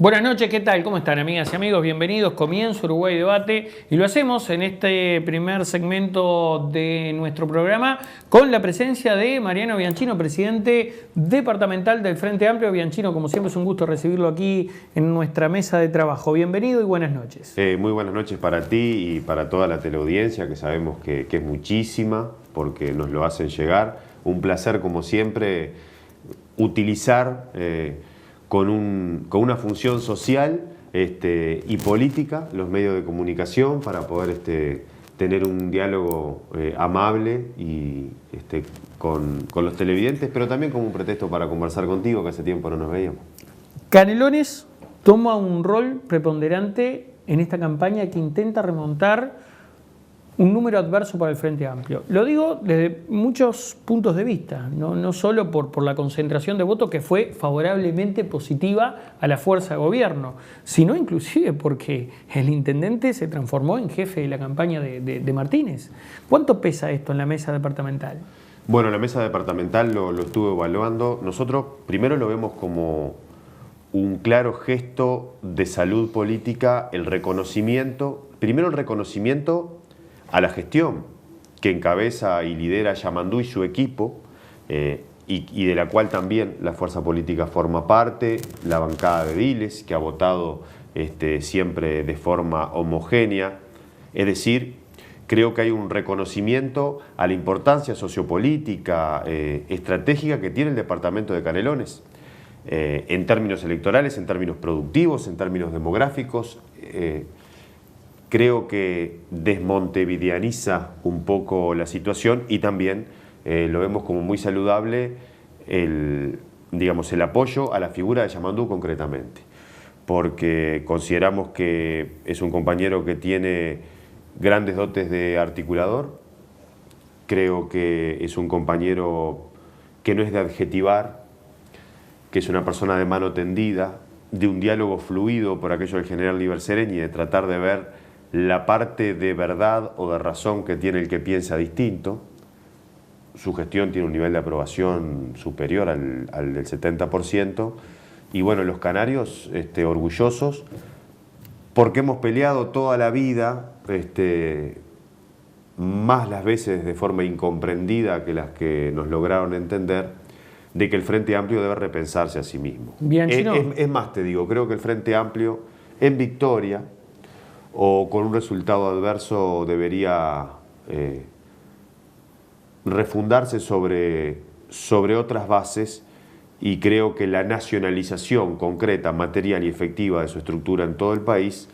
Buenas noches, ¿qué tal? ¿Cómo están, amigas y amigos? Bienvenidos. Comienza Uruguay Debate y lo hacemos en este primer segmento de nuestro programa con la presencia de Mariano Bianchino, presidente departamental del Frente Amplio. Bianchino, como siempre es un gusto recibirlo aquí en nuestra mesa de trabajo. Bienvenido y buenas noches. Muy buenas noches para ti y para toda la teleaudiencia, que sabemos que es muchísima, porque nos lo hacen llegar. Un placer, como siempre, utilizar con una función social y política los medios de comunicación para poder tener un diálogo amable y con los televidentes, pero también como un pretexto para conversar contigo, que hace tiempo no nos veíamos. Canelones toma un rol preponderante en esta campaña que intenta remontar un número adverso para el Frente Amplio. Lo digo desde muchos puntos de vista, no solo por la concentración de votos que fue favorablemente positiva a la fuerza de gobierno, sino inclusive porque el intendente se transformó en jefe de la campaña de Martínez. ¿Cuánto pesa esto en la mesa departamental? Bueno, la mesa departamental lo estuve evaluando. Nosotros primero lo vemos como un claro gesto de salud política, el reconocimiento a la gestión que encabeza y lidera Yamandú y su equipo, y de la cual también la fuerza política forma parte, la bancada de Diles, que ha votado siempre de forma homogénea. Es decir, creo que hay un reconocimiento a la importancia sociopolítica, estratégica que tiene el departamento de Canelones, en términos electorales, en términos productivos, en términos demográficos. Creo que desmontevideaniza un poco la situación y también lo vemos como muy saludable el apoyo a la figura de Yamandú concretamente, porque consideramos que es un compañero que tiene grandes dotes de articulador. Creo que es un compañero que no es de adjetivar, que es una persona de mano tendida, de un diálogo fluido por aquello del general Liber Sereni, de tratar de ver la parte de verdad o de razón que tiene el que piensa distinto. Su gestión tiene un nivel de aprobación superior al del 70%. Y bueno, los canarios orgullosos, porque hemos peleado toda la vida, más las veces de forma incomprendida que las que nos lograron entender, de que el Frente Amplio debe repensarse a sí mismo. Es más, te digo, creo que el Frente Amplio en victoria o con un resultado adverso debería refundarse sobre otras bases, y creo que la nacionalización concreta, material y efectiva de su estructura en todo el país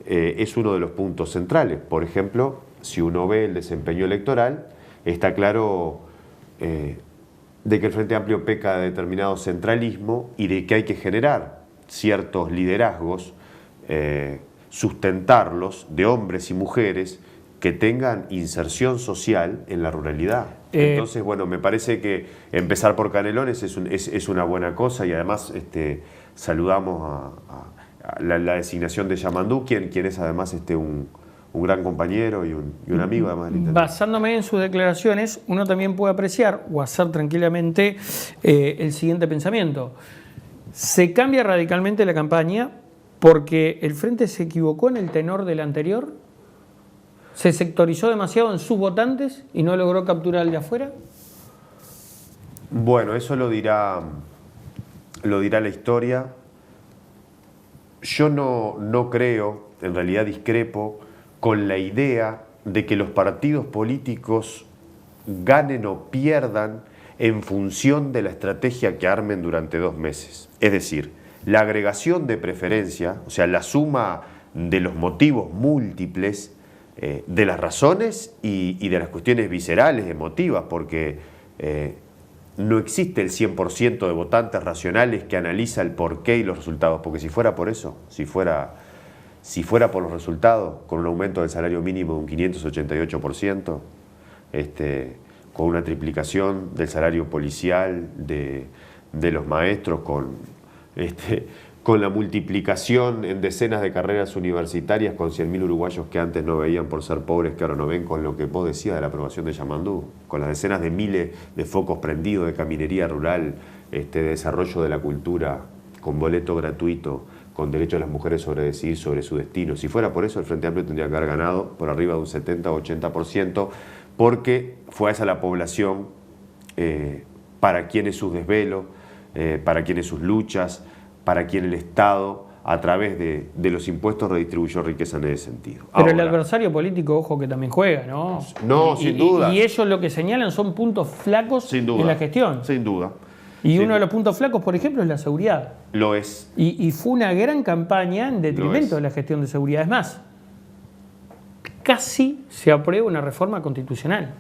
es uno de los puntos centrales. Por ejemplo, si uno ve el desempeño electoral, está claro de que el Frente Amplio peca de determinado centralismo y de que hay que generar ciertos liderazgos, sustentarlos, de hombres y mujeres que tengan inserción social en la ruralidad. Entonces, bueno, me parece que empezar por Canelones es una buena cosa, y además saludamos a la designación de Yamandú, quien es además un gran compañero y un amigo además del intendente. Basándome en sus declaraciones, uno también puede apreciar o hacer tranquilamente el siguiente pensamiento. Se cambia radicalmente la campaña porque el Frente se equivocó en el tenor del anterior, se sectorizó demasiado en sus votantes y no logró capturar al de afuera. Bueno, eso lo dirá la historia. Yo no creo, en realidad discrepo con la idea de que los partidos políticos ganen o pierdan en función de la estrategia que armen durante 2 meses. Es decir, la agregación de preferencia, o sea, la suma de los motivos múltiples, de las razones y de las cuestiones viscerales, emotivas, porque no existe el 100% de votantes racionales que analiza el porqué y los resultados, porque si fuera por eso, si fuera por los resultados, con un aumento del salario mínimo de un 588%, con una triplicación del salario policial, de los maestros, con la multiplicación en decenas de carreras universitarias, con 100.000 uruguayos que antes no veían por ser pobres, que ahora no ven, con lo que vos decías de la aprobación de Yamandú, con las decenas de miles de focos prendidos de caminería rural, de desarrollo de la cultura, con boleto gratuito, con derecho a las mujeres sobre decidir sobre su destino. Si fuera por eso, el Frente Amplio tendría que haber ganado por arriba de un 70 o 80%, porque fue esa la población para quien es sus desvelos, para quien es sus luchas, para quien el Estado, a través de los impuestos, redistribuyó riqueza en ese sentido. Pero Ahora, el adversario político, ojo, que también juega, ¿no? No, sin duda. Y ellos lo que señalan son puntos flacos sin duda, en la gestión. Sin duda. Y uno de los puntos flacos, por ejemplo, es la seguridad. Lo es. Y fue una gran campaña en detrimento de la gestión de seguridad. Es más, casi se aprueba una reforma constitucional.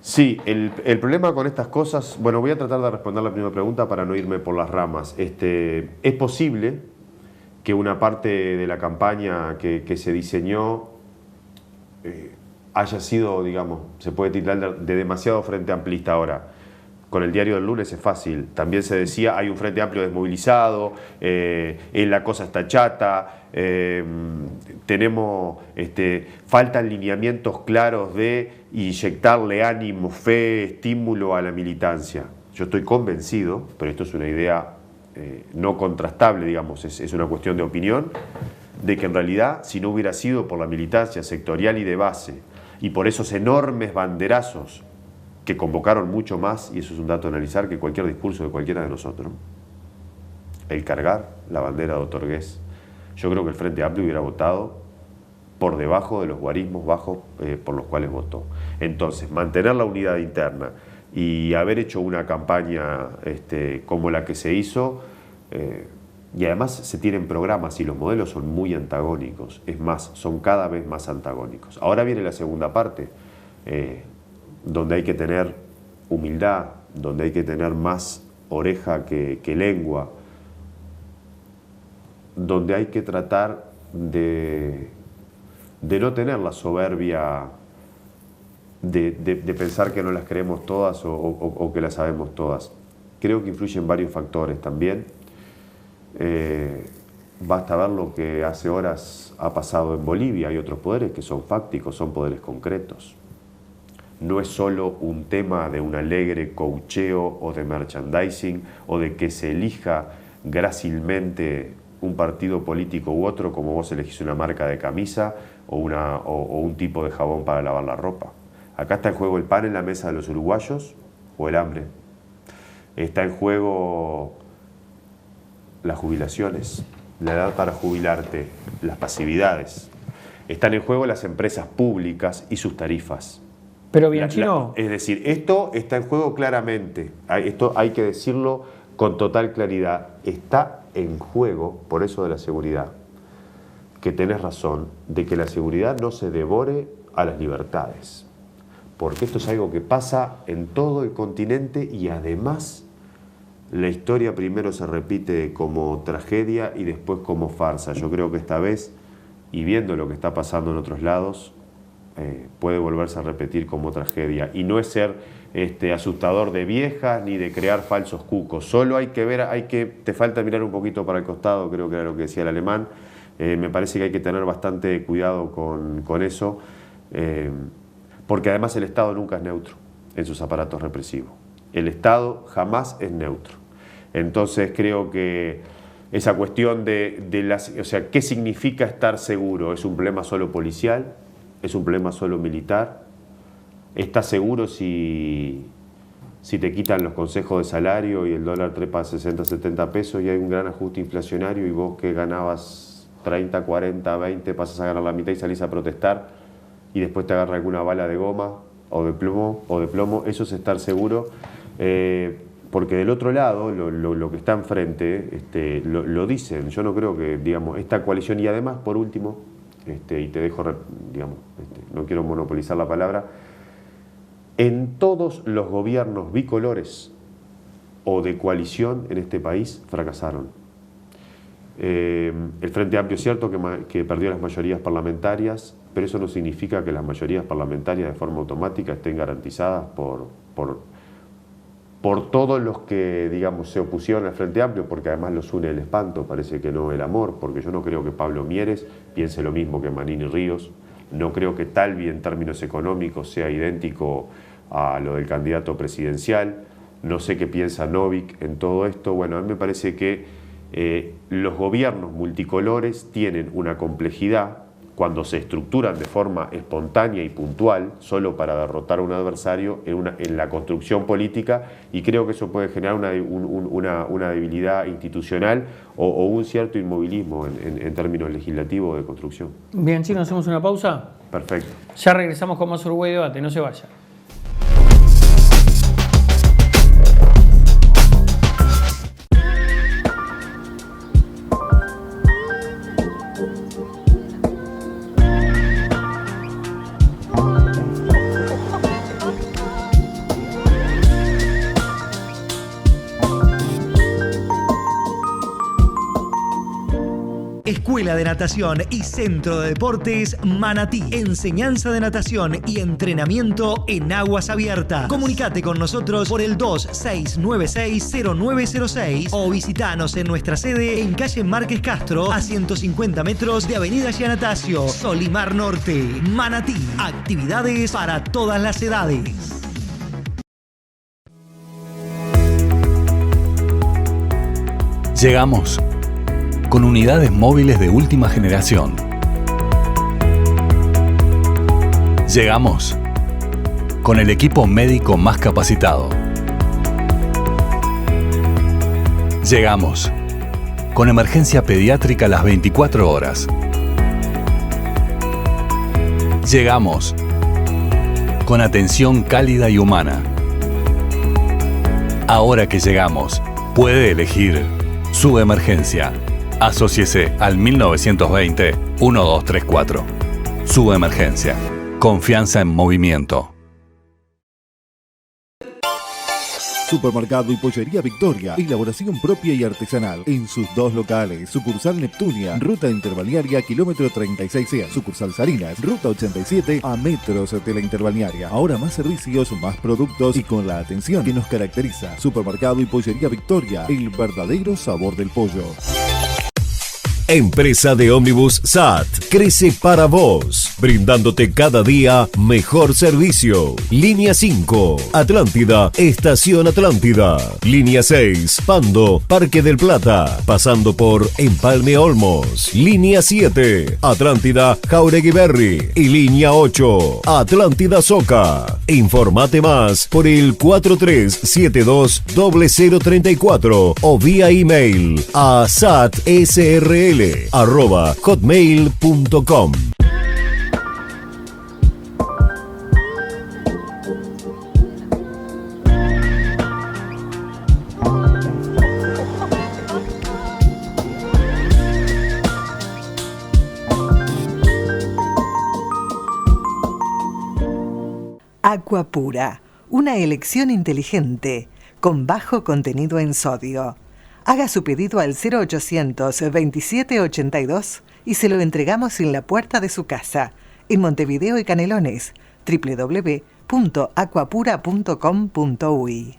Sí, el problema con estas cosas, bueno, voy a tratar de responder la primera pregunta para no irme por las ramas. Es posible que una parte de la campaña que se diseñó haya sido, digamos, se puede titular de demasiado frente amplista. Ahora, con el diario del lunes es fácil. También se decía, hay un Frente Amplio desmovilizado, la cosa está chata, faltan lineamientos claros de inyectarle ánimo, fe, estímulo a la militancia. Yo estoy convencido, pero esto es una idea no contrastable, digamos, es una cuestión de opinión, de que en realidad, si no hubiera sido por la militancia sectorial y de base, y por esos enormes banderazos que convocaron mucho más, y eso es un dato a analizar, que cualquier discurso de cualquiera de nosotros, el cargar la bandera de Otorgués, yo creo que el Frente Amplio hubiera votado por debajo de los guarismos bajos por los cuales votó. Entonces, mantener la unidad interna y haber hecho una campaña como la que se hizo, y además se tienen programas y los modelos son muy antagónicos, es más, son cada vez más antagónicos. Ahora viene la segunda parte, donde hay que tener humildad, donde hay que tener más oreja que lengua, donde hay que tratar de no tener la soberbia de pensar que no las creemos todas o que las sabemos todas. Creo que influyen varios factores también. Basta ver lo que hace horas ha pasado en Bolivia. Hay otros poderes que son fácticos, son poderes concretos. No es solo un tema de un alegre coacheo o de merchandising o de que se elija grácilmente un partido político u otro, como vos elegís una marca de camisa o un tipo de jabón para lavar la ropa. Acá está en juego el pan en la mesa de los uruguayos o el hambre. Está en juego las jubilaciones, la edad para jubilarte, las pasividades. Están en juego las empresas públicas y sus tarifas. Pero Bianchino... Es decir, esto está en juego claramente. Esto hay que decirlo con total claridad. Está en juego, por eso de la seguridad, que tenés razón, de que la seguridad no se devore a las libertades. Porque esto es algo que pasa en todo el continente y además la historia primero se repite como tragedia y después como farsa. Yo creo que esta vez, y viendo lo que está pasando en otros lados, puede volverse a repetir como tragedia. Y no es ser asustador de viejas ni de crear falsos cucos. Solo hay que ver, te falta mirar un poquito para el costado, creo que era lo que decía el alemán. Me parece que hay que tener bastante cuidado con eso, porque además el Estado nunca es neutro en sus aparatos represivos. El Estado jamás es neutro. Entonces creo que esa cuestión o sea, ¿qué significa estar seguro? ¿Es un problema solo policial? ¿Es un problema solo militar? ¿Estás seguro si te quitan los consejos de salario y el dólar trepa a 60, 70 pesos y hay un gran ajuste inflacionario y vos que ganabas 30, 40, 20 pasas a ganar la mitad y salís a protestar y después te agarra alguna bala de goma o de plomo? Eso es estar seguro. Porque del otro lado, lo que está enfrente, lo dicen. Yo no creo que, digamos, esta coalición, y además, por último, y te dejo, digamos, no quiero monopolizar la palabra, en todos los gobiernos bicolores o de coalición en este país fracasaron. El Frente Amplio es cierto que perdió las mayorías parlamentarias, pero eso no significa que las mayorías parlamentarias de forma automática estén garantizadas por todos los que, digamos, se opusieron al Frente Amplio, porque además los une el espanto, parece que no el amor, porque yo no creo que Pablo Mieres piense lo mismo que Manini Ríos, no creo que Talvi en términos económicos sea idéntico a lo del candidato presidencial, no sé qué piensa Novik en todo esto. Bueno, a mí me parece que Los gobiernos multicolores tienen una complejidad cuando se estructuran de forma espontánea y puntual, solo para derrotar a un adversario en la construcción política, y creo que eso puede generar una debilidad institucional o un cierto inmovilismo en términos legislativos de construcción. Bien, chicos, hacemos una pausa. Perfecto. Ya regresamos con más Uruguay Debate, no se vaya. Escuela de Natación y Centro de Deportes Manatí. Enseñanza de natación y entrenamiento en aguas abiertas. Comunicate con nosotros por el 2696-0906 o visitanos en nuestra sede en calle Márquez Castro, a 150 metros de Avenida Giannatasio, Solimar Norte. Manatí. Actividades para todas las edades. Llegamos con unidades móviles de última generación. Llegamos con el equipo médico más capacitado. Llegamos con emergencia pediátrica las 24 horas. Llegamos con atención cálida y humana. Ahora que llegamos, puede elegir su emergencia. Asóciese al 1920-1234. Su emergencia. Confianza en movimiento. Supermercado y Pollería Victoria, elaboración propia y artesanal, en sus dos locales, sucursal Neptunia, ruta interbalnearia, kilómetro 36C, sucursal Salinas, ruta 87, a metros de la interbalnearia. Ahora más servicios, más productos y con la atención que nos caracteriza. Supermercado y Pollería Victoria, el verdadero sabor del pollo. Empresa de ómnibus SAT crece para vos, brindándote cada día mejor servicio. Línea 5, Atlántida, Estación Atlántida. Línea 6, Pando, Parque del Plata, pasando por Empalme Olmos. Línea 7, Atlántida, Jauregui Berry. Y línea 8, Atlántida Soca. Informate más por el 4372-0034 o vía email a satsrl@hotmail.com. Aqua Pura, una elección inteligente, con bajo contenido en sodio. Haga su pedido al 0800 2782 y se lo entregamos en la puerta de su casa, en Montevideo y Canelones, www.aquapura.com.uy.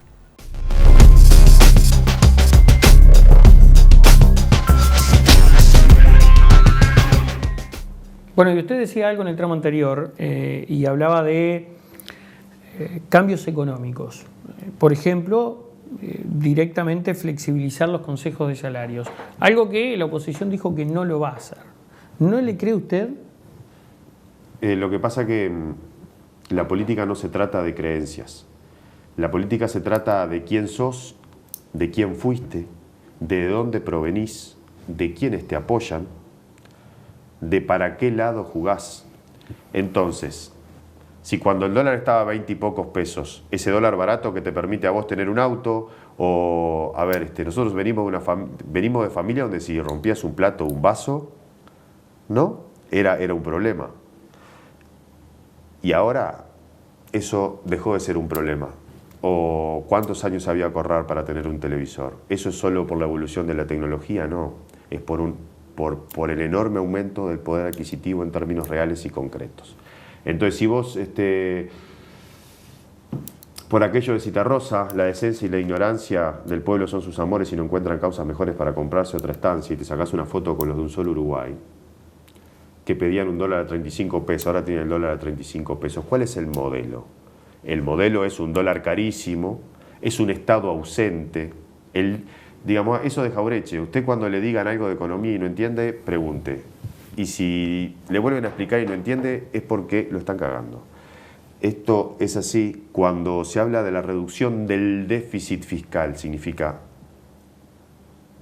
Bueno, y usted decía algo en el tramo anterior y hablaba de cambios económicos. Por ejemplo, directamente flexibilizar los consejos de salarios. Algo que la oposición dijo que no lo va a hacer. ¿No le cree usted? Lo que pasa que la política no se trata de creencias. La política se trata de quién sos, de quién fuiste, de dónde provenís, de quiénes te apoyan, de para qué lado jugás. Entonces, si cuando el dólar estaba a 20 y pocos pesos, ese dólar barato que te permite a vos tener un auto, o, a ver, nosotros venimos de familia donde si rompías un plato o un vaso, ¿no? Era un problema. Y ahora eso dejó de ser un problema. O cuántos años había que ahorrar para tener un televisor. ¿Eso es solo por la evolución de la tecnología? No, es por el enorme aumento del poder adquisitivo en términos reales y concretos. Entonces, si vos, por aquello de Citarrosa, la decencia y la ignorancia del pueblo son sus amores y no encuentran causas mejores para comprarse otra estancia, y te sacás una foto con los de Un Solo Uruguay, que pedían un dólar a 35 pesos, ahora tienen el dólar a 35 pesos. ¿Cuál es el modelo? El modelo es un dólar carísimo, es un Estado ausente. digamos, eso de Jaureche, usted cuando le digan algo de economía y no entiende, pregunte. Y si le vuelven a explicar y no entiende, es porque lo están cagando. Esto es así cuando se habla de la reducción del déficit fiscal, significa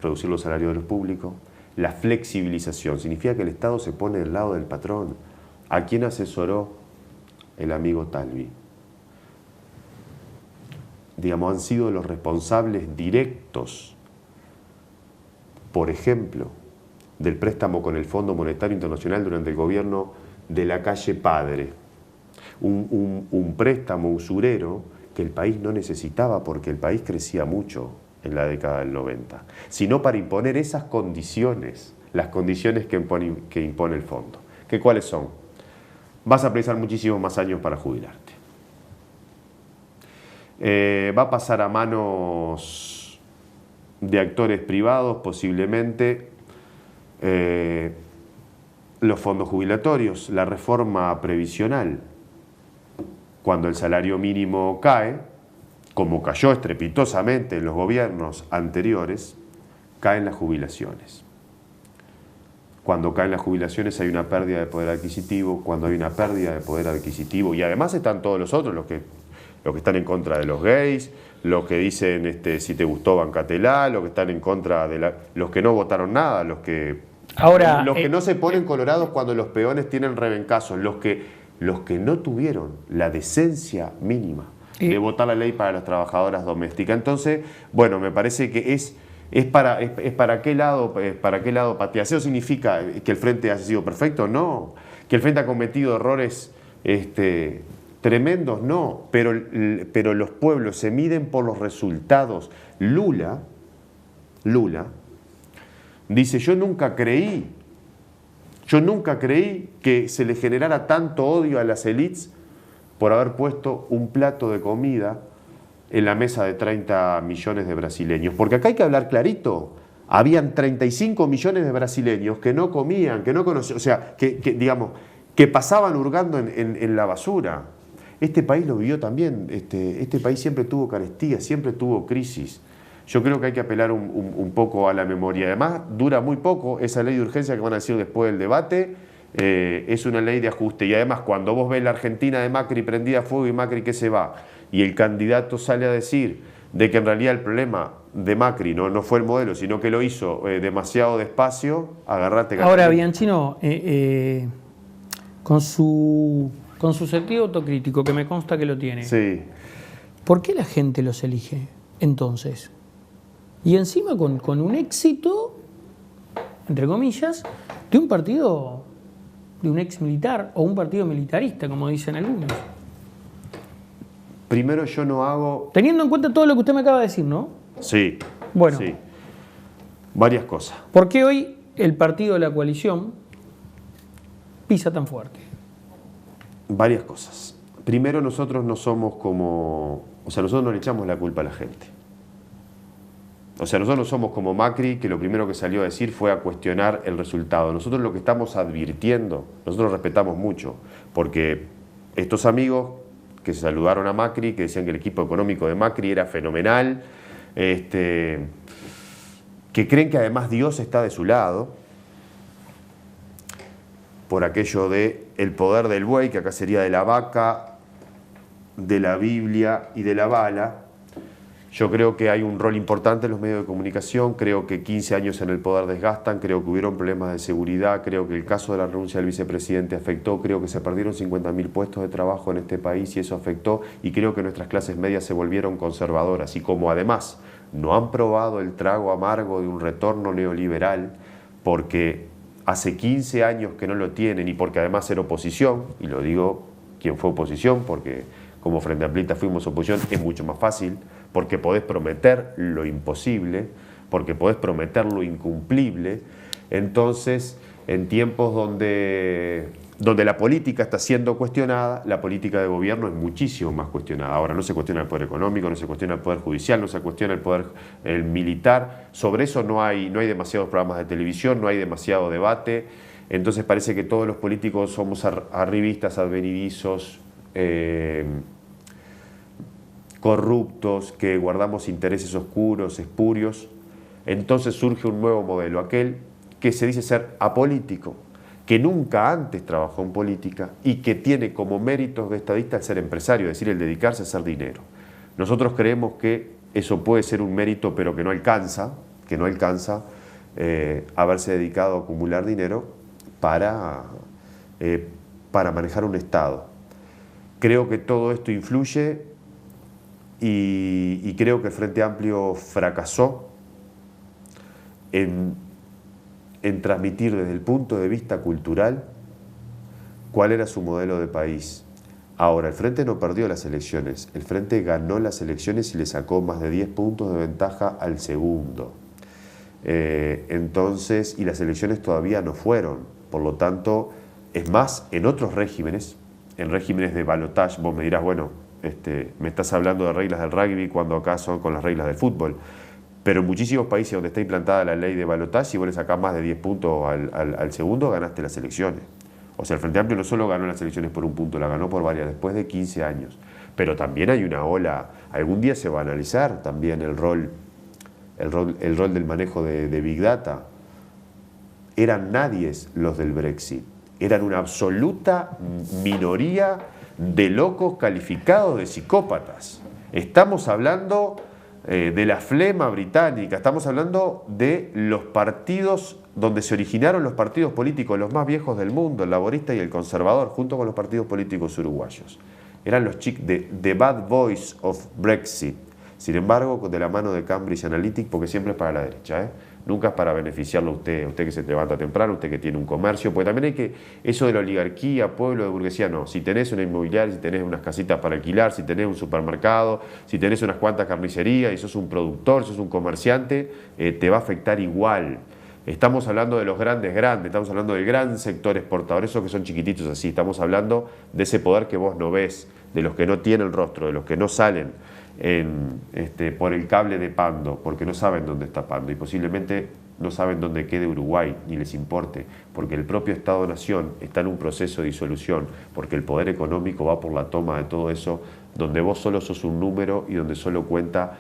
reducir los salarios de los públicos. La flexibilización significa que el Estado se pone del lado del patrón. ¿A quién asesoró el amigo Talvi? Digamos, han sido los responsables directos, por ejemplo, del préstamo con el Fondo Monetario Internacional durante el gobierno de Lacalle Padre. Un préstamo usurero que el país no necesitaba porque el país crecía mucho en la década del 90, sino para imponer esas condiciones, las condiciones que impone el fondo. ¿Qué cuáles son? Vas a precisar muchísimos más años para jubilarte. Va a pasar a manos de actores privados, posiblemente, los fondos jubilatorios, la reforma previsional. Cuando el salario mínimo cae, como cayó estrepitosamente en los gobiernos anteriores, caen las jubilaciones. Cuando caen las jubilaciones hay una pérdida de poder adquisitivo, cuando hay una pérdida de poder adquisitivo, y además están todos los otros, los que están en contra de los gays, los que dicen si te gustó bancatela, los que están en contra de los que no votaron nada, los que no se ponen colorados cuando los peones tienen rebencazos, los que no tuvieron la decencia mínima de votar la ley para las trabajadoras domésticas. Entonces, bueno, me parece que es para qué lado patea. ¿Eso significa que el Frente haya sido perfecto? No. ¿Que el Frente ha cometido errores tremendos? No. Pero los pueblos se miden por los resultados. Lula dice, yo nunca creí que se le generara tanto odio a las élites por haber puesto un plato de comida en la mesa de 30 millones de brasileños. Porque acá hay que hablar clarito. Habían 35 millones de brasileños que no comían, que no conocían, o sea, que pasaban hurgando en la basura. Este país lo vivió también. Este país siempre tuvo carestía, siempre tuvo crisis. Yo creo que hay que apelar un poco a la memoria. Además, dura muy poco esa ley de urgencia que van a decir después del debate. Es una ley de ajuste. Y además, cuando vos ves la Argentina de Macri prendida a fuego y Macri que se va, y el candidato sale a decir de que en realidad el problema de Macri no fue el modelo, sino que lo hizo demasiado despacio, agarrate. Ahora, Bianchino, con su sentido autocrítico, que me consta que lo tiene, sí. ¿Por qué la gente los elige entonces? Y encima con un éxito, entre comillas, de un partido, de un ex militar o un partido militarista, como dicen algunos. Primero, yo no hago... Teniendo en cuenta todo lo que usted me acaba de decir, ¿no? Sí. Bueno. Sí. Varias cosas. ¿Por qué hoy el partido de la coalición pisa tan fuerte? Varias cosas. Primero, nosotros no somos como... O sea, nosotros no le echamos la culpa a la gente. O sea, nosotros no somos como Macri, que lo primero que salió a decir fue a cuestionar el resultado. Nosotros lo que estamos advirtiendo, nosotros respetamos mucho, porque estos amigos que se saludaron a Macri, que decían que el equipo económico de Macri era fenomenal, que creen que además Dios está de su lado, por aquello de el poder del buey, que acá sería de la vaca, de la Biblia y de la bala. Yo creo que hay un rol importante en los medios de comunicación, creo que 15 años en el poder desgastan, creo que hubieron problemas de seguridad, creo que el caso de la renuncia del vicepresidente afectó, creo que se perdieron 50.000 puestos de trabajo en este país y eso afectó, y creo que nuestras clases medias se volvieron conservadoras, y como además no han probado el trago amargo de un retorno neoliberal, porque hace 15 años que no lo tienen y porque además ser oposición, y lo digo quien fue oposición, porque como Frente Amplista fuimos oposición, es mucho más fácil, porque podés prometer lo imposible, porque podés prometer lo incumplible. Entonces, en tiempos donde la política está siendo cuestionada, la política de gobierno es muchísimo más cuestionada. Ahora no se cuestiona el poder económico, no se cuestiona el poder judicial, no se cuestiona el poder militar. Sobre eso no hay demasiados programas de televisión, no hay demasiado debate. Entonces parece que todos los políticos somos arribistas, advenidizos, corruptos, que guardamos intereses oscuros, espurios. entonces surge un nuevo modelo, aquel que se dice ser apolítico, que nunca antes trabajó en política y que tiene como méritos de estadista el ser empresario, es decir, el dedicarse a hacer dinero. Nosotros creemos que eso puede ser un mérito, pero que no alcanza haberse dedicado a acumular dinero para manejar un Estado. Creo que todo esto influye y creo que el Frente Amplio fracasó en transmitir desde el punto de vista cultural cuál era su modelo de país. Ahora, el Frente no perdió las elecciones, el Frente ganó las elecciones y le sacó más de 10 puntos de ventaja al segundo. Entonces, y las elecciones todavía no fueron, por lo tanto, es más, en otros regímenes, en regímenes de balotage, vos me dirás, bueno, me estás hablando de reglas del rugby cuando acá son con las reglas del fútbol. Pero en muchísimos países donde está implantada la ley de balotaje, si vos le sacás más de 10 puntos al segundo, ganaste las elecciones. O sea, el Frente Amplio no solo ganó las elecciones por un punto, la ganó por varias, después de 15 años. Pero también hay una ola, algún día se va a analizar también el rol del manejo de Big Data. Eran nadies los del Brexit, eran una absoluta minoría de locos calificados de psicópatas. Estamos hablando de la flema británica, estamos hablando de los partidos donde se originaron los partidos políticos, los más viejos del mundo, el laborista y el conservador, junto con los partidos políticos uruguayos. Eran los chicos de The Bad Boys of Brexit. Sin embargo, de la mano de Cambridge Analytica, porque siempre es para la derecha, nunca es para beneficiarlo a usted que se levanta temprano, usted que tiene un comercio, porque también hay que, eso de la oligarquía, pueblo, de burguesía, no. Si tenés una inmobiliaria, si tenés unas casitas para alquilar, si tenés un supermercado, si tenés unas cuantas carnicerías, y sos un productor, sos un comerciante, te va a afectar igual. Estamos hablando de los grandes, estamos hablando del gran sector exportador, esos que son chiquititos así, estamos hablando de ese poder que vos no ves, de los que no tienen rostro, de los que no salen por el cable de Pando, porque no saben dónde está Pando y posiblemente no saben dónde quede Uruguay, ni les importe, porque el propio Estado-Nación está en un proceso de disolución, porque el poder económico va por la toma de todo eso, donde vos solo sos un número y donde solo cuenta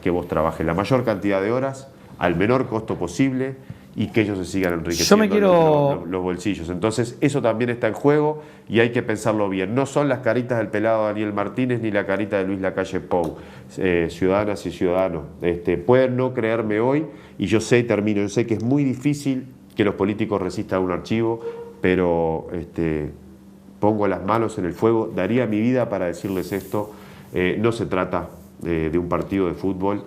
que vos trabajes la mayor cantidad de horas al menor costo posible y que ellos se sigan enriqueciendo los bolsillos. Entonces eso también está en juego y hay que pensarlo bien. No son las caritas del pelado Daniel Martínez ni la carita de Luis Lacalle Pou, ciudadanas y ciudadanos. Pueden no creerme hoy y yo sé, yo sé que es muy difícil que los políticos resistan un archivo, pero pongo las manos en el fuego, daría mi vida para decirles esto. No se trata de un partido de fútbol,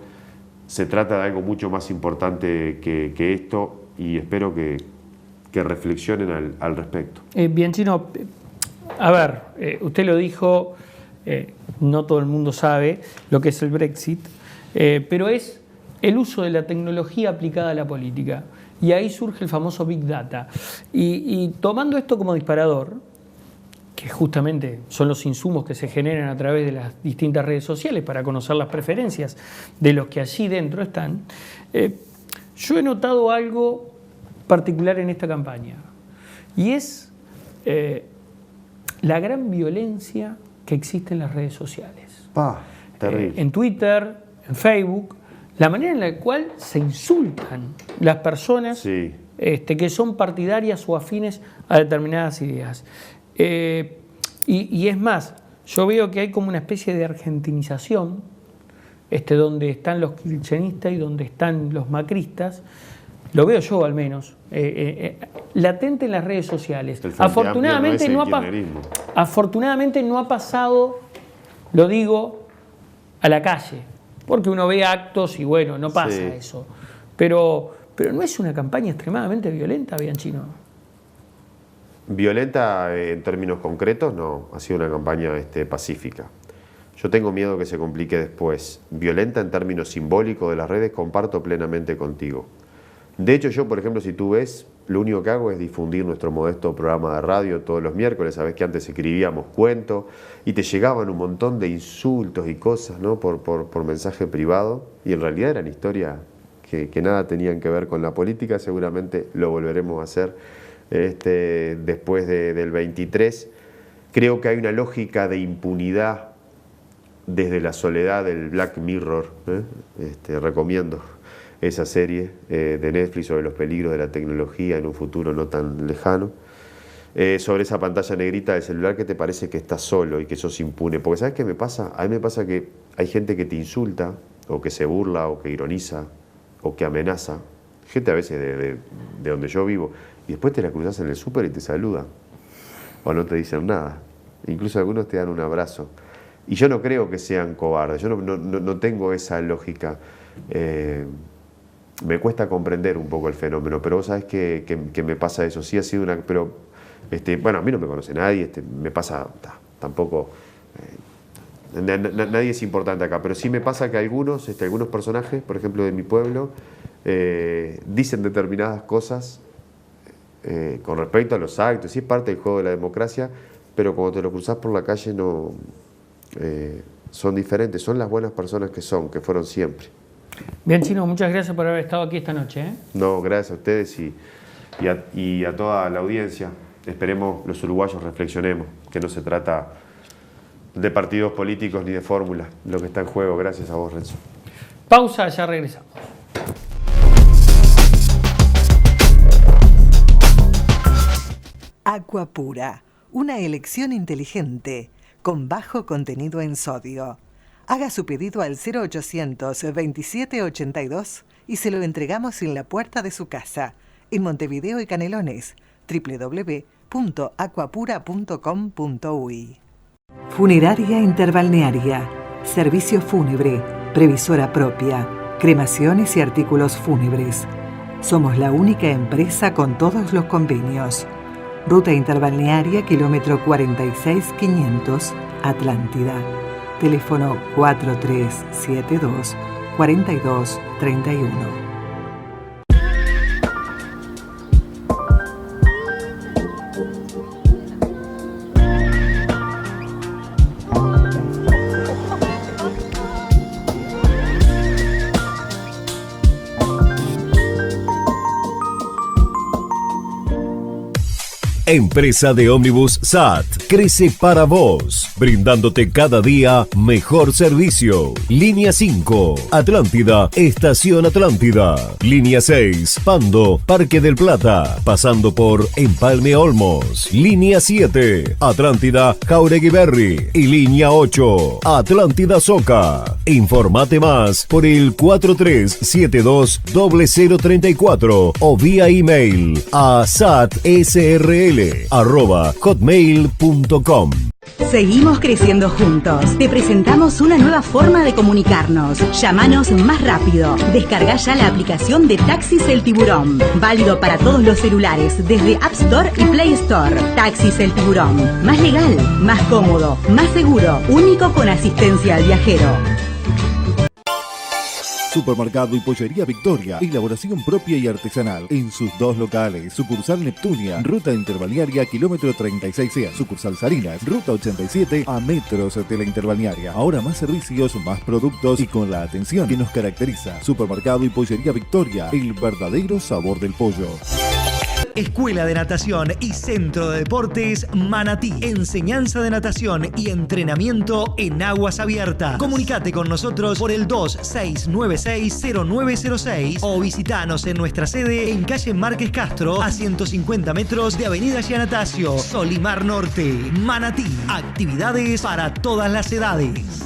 se trata de algo mucho más importante que esto y espero que reflexionen al respecto. Bianchino, a ver, usted lo dijo, no todo el mundo sabe lo que es el Brexit, pero es el uso de la tecnología aplicada a la política. Y ahí surge el famoso Big Data. Y tomando esto como disparador, que justamente son los insumos que se generan a través de las distintas redes sociales para conocer las preferencias de los que allí dentro están, yo he notado algo particular en esta campaña, y es la gran violencia que existe en las redes sociales. Terrible. En Twitter, en Facebook, la manera en la cual se insultan las personas que son partidarias o afines a determinadas ideas. Y es más, yo veo que hay como una especie de argentinización, donde están los kirchneristas y donde están los macristas, lo veo yo al menos, latente en las redes sociales. Afortunadamente no ha pasado, lo digo, a la calle, porque uno ve actos y bueno, no pasa eso. Pero no es una campaña extremadamente violenta, Bianchino. Violenta en términos concretos, no, ha sido una campaña pacífica. Yo tengo miedo que se complique después. Violenta en términos simbólicos de las redes, comparto plenamente contigo. De hecho, yo, por ejemplo, si tú ves, lo único que hago es difundir nuestro modesto programa de radio todos los miércoles. Sabés que antes escribíamos cuentos y te llegaban un montón de insultos y cosas, ¿no? por mensaje privado, y en realidad eran historias que nada tenían que ver con la política. Seguramente lo volveremos a hacer después del 23. Creo que hay una lógica de impunidad desde la soledad del Black Mirror, recomiendo esa serie de Netflix sobre los peligros de la tecnología en un futuro no tan lejano. Sobre esa pantalla negrita del celular que te parece que estás solo y que sos impune. Porque ¿sabes qué me pasa? A mí me pasa que hay gente que te insulta, o que se burla, o que ironiza, o que amenaza. Gente a veces de donde yo vivo. Y después te la cruzas en el súper y te saludan. O no te dicen nada. Incluso algunos te dan un abrazo. Y yo no creo que sean cobardes. Yo no tengo esa lógica. Me cuesta comprender un poco el fenómeno. Pero vos sabés que me pasa eso. Sí ha sido una... Pero, bueno, a mí no me conoce nadie. Me pasa... Tampoco... nadie es importante acá. Pero sí me pasa que algunos personajes, por ejemplo, de mi pueblo, dicen determinadas cosas con respecto a los actos. Sí es parte del juego de la democracia, pero cuando te lo cruzás por la calle no... son diferentes, son las buenas personas que fueron siempre. Bien, Chino, muchas gracias por haber estado aquí esta noche. No, gracias a ustedes y a toda la audiencia. Esperemos los uruguayos reflexionemos, que no se trata de partidos políticos ni de fórmulas, lo que está en juego. Gracias a vos, Renzo. Pausa, ya regresamos. Aquapura, una elección inteligente con bajo contenido en sodio. Haga su pedido al 0800 2782 y se lo entregamos en la puerta de su casa, en Montevideo y Canelones, www.aquapura.com.uy. Funeraria Interbalnearia, servicio fúnebre, previsora propia, cremaciones y artículos fúnebres. Somos la única empresa con todos los convenios. Ruta Interbalnearia, kilómetro 46500, Atlántida. Teléfono 4372-4231. Empresa de ómnibus SAT crece para vos, brindándote cada día mejor servicio. Línea 5, Atlántida, Estación Atlántida. Línea 6, Pando, Parque del Plata, pasando por Empalme Olmos. Línea 7, Atlántida, Jauregui Berry. Y línea 8, Atlántida Soca. Informate más por el 4372-0034 o vía email a satsrl@hotmail.com. Seguimos creciendo juntos. Te presentamos una nueva forma de comunicarnos. Llámanos más rápido. Descarga ya la aplicación de Taxis El Tiburón. Válido para todos los celulares, desde App Store y Play Store. Taxis El Tiburón. Más legal, más cómodo, más seguro. Único con asistencia al viajero. Supermercado y Pollería Victoria, elaboración propia y artesanal en sus dos locales, sucursal Neptunia, ruta interbalnearia, kilómetro 36C, sucursal Salinas, ruta 87 a metros de la interbalnearia. Ahora más servicios, más productos y con la atención que nos caracteriza. Supermercado y Pollería Victoria, el verdadero sabor del pollo. Escuela de Natación y Centro de Deportes Manatí. Enseñanza de natación y entrenamiento en aguas abiertas. Comunicate con nosotros por el 2696-0906 o visitanos en nuestra sede en calle Márquez Castro, a 150 metros de Avenida Giannatasio, Solimar Norte, Manatí. Actividades para todas las edades.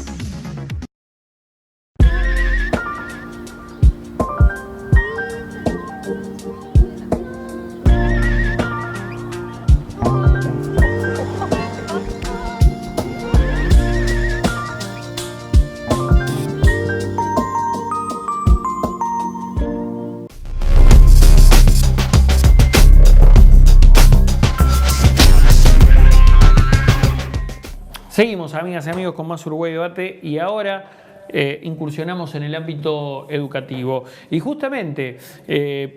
Seguimos, amigas y amigos, con más Uruguay Debate y ahora incursionamos en el ámbito educativo. Y justamente